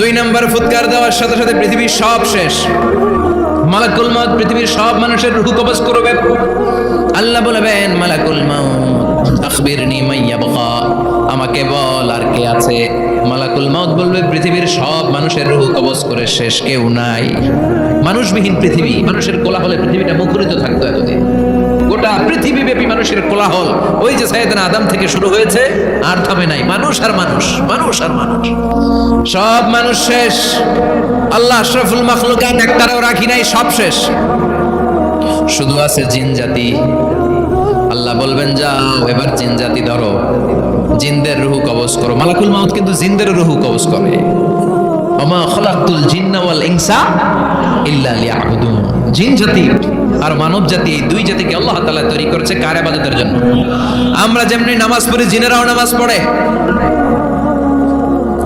দুই নাম্বার ফুৎকার দেওয়ার সাথে সাথে পৃথিবীর সব শেষ। মালাকুল মউত পৃথিবীর সব মানুষের রূহ কবজ করবে। আল্লাহ বলবেন, মালাকুল মউত আখবিরনি মাইয়াবকা, আমাকে বল আর কে আছে। মালাকুল মউত বলবে, পৃথিবীর সব মানুষের রূহ কবজ করে শেষ, কেউ নাই। মানুষবিহীন পৃথিবী, মানুষের কোলাহলে পৃথিবীটা মুখরিত থাকতো এতদিন। গোটা পৃথিবীব্যাপী মানুষের কোলাহল, ওই যে সাইয়েদনা আদম থেকে শুরু হয়েছে, আর থামে নাই। মানুষ আর মানুষ, মানুষ আর মানুষ, সব মানুষ শেষ। আল্লাহ আশরাফুল মাখলুকাত একটারও রাখি নাই, সব শেষ। শুধু আছে জিন জাতি। আল্লাহ বলবেন, যাও এবার জিন জাতি ধরো, জিনদের রূহ কবজ করো। মালাকুল মউত কিন্তু জিনদের রূহ কবজ করে। ওমা খালাকতুল জিন্না ওয়াল ইনসা ইল্লা লিয়াবুদুন। জিন জাতি আর মানব জাতি, এই দুই জাতিকে আল্লাহ তাআলা তৈরি করেছে কার ইবাদতের জন্য। আমরা যেমনি নামাজ পড়ি, জিনেরাও নামাজ পড়ে।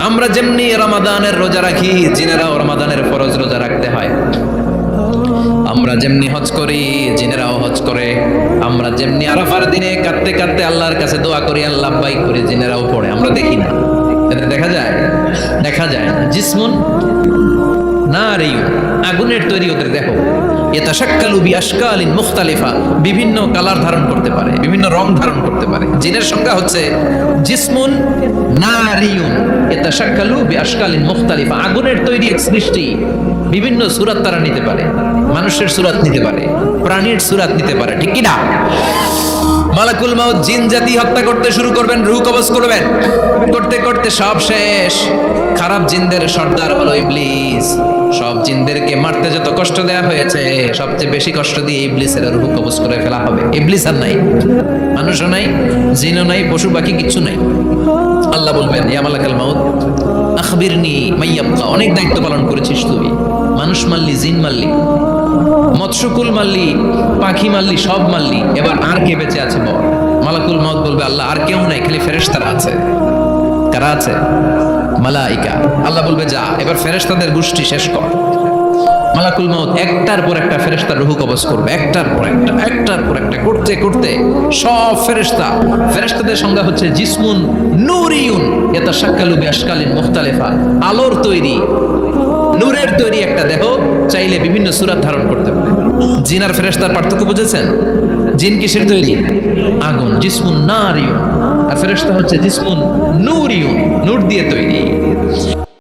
আমরা যেমনি রমাদানের রোজা রাখি, জিনেরাও রমাদানের ফরজ রোজা রাখতে হয়। আমরা যেমনি হজ করি, জিনেরাও হজ করে। আমরা যেমনি আরাফার দিনে কাঁদতে কাঁদতে আল্লাহর কাছে দোয়া করি, আল্লাহ লাব্বাইক করি, জিনেরাও পড়ে। আমরা দেখি না, এটা দেখা যায়? দেখা যায় না। জিসমুন নারিয়ুন, আগুনের তৈরি ওদের দেহ। ইয়াতাশাক্কালু বিআশকালিন মুখতালিফা, বিভিন্ন কালার ধারণ করতে পারে, বিভিন্ন রং ধারণ করতে পারে। জিনের সংখ্যা হচ্ছে জিসমুন নারিয়ুন ইয়াতাশাক্কালু বিআশকালিন মুখতালিফা, আগুনের তৈরি এক সৃষ্টি। বিভিন্ন সূরত তারা নিতে পারে, মানুষের সূরত নিতে পারে, প্রাণীর সূরত নিতে পারে, ঠিক কি না? মালাকুল মউত জিন জাতি হত্যা করতে শুরু করবেন, রূহ কবজ করবেন। করতে করতে সব শেষ। খারাপ জিনদের সর্দার হলো ইবলিস। সব জিনদেরকে মারতে যত কষ্ট দেওয়া হয়েছে, সবচেয়ে বেশি কষ্ট দিয়ে ইবলিসের রূহ কবজ করে ফেলা হবে। ইবলিস আর নাই, মানুষও নাই, জিনও নাই, পশু পাখি কিচ্ছু নাই। আল্লাহ বলবেন, ইয়া মালাকুল মউত আখবিরনি মাইয়াবকা, অনেক দায়িত্ব পালন করেছিস তুই। মানুষ মারলি, জিন মারলি, মৎস্যকুল মারলি, পাখি মারলি, সব মারলি, এবার আর কে বেঁচে আছে বল। মালাকুল মউত বলবে, আল্লাহ আর কেউ নাই, খালি ফেরেশতারা আছে। কারা আছে? মালাইকা। আল্লাহ বলবে, যা এবার ফেরেশতাদের গোষ্ঠী শেষ কর। মালাকুল মউত একটার পর একটা ফেরেশতার রূহ কবজ করবে, একটার পর একটা, একটার পর একটা, করতে করতে সব ফেরেশতা। ফেরেশতাদের সংজ্ঞা হচ্ছে জিসমুন নূরিয়ুন ইয়াতাশাক্কালু বিআশকালিন মুখতালিফা, আলোর তৈরি, নূরের তৈরি একটা দেহ, চাইলে বিভিন্ন সূরত ধারণ করতে পারে। জিন আর ফেরেশতার পার্থক্য বুঝেছেন? জিন কিসের তৈরি? আগুন, জিসমুন নারিয়ুন। আর ফেরেশতা হচ্ছে জিসমুন নূরিয়ুন, নূর দিয়ে তৈরি।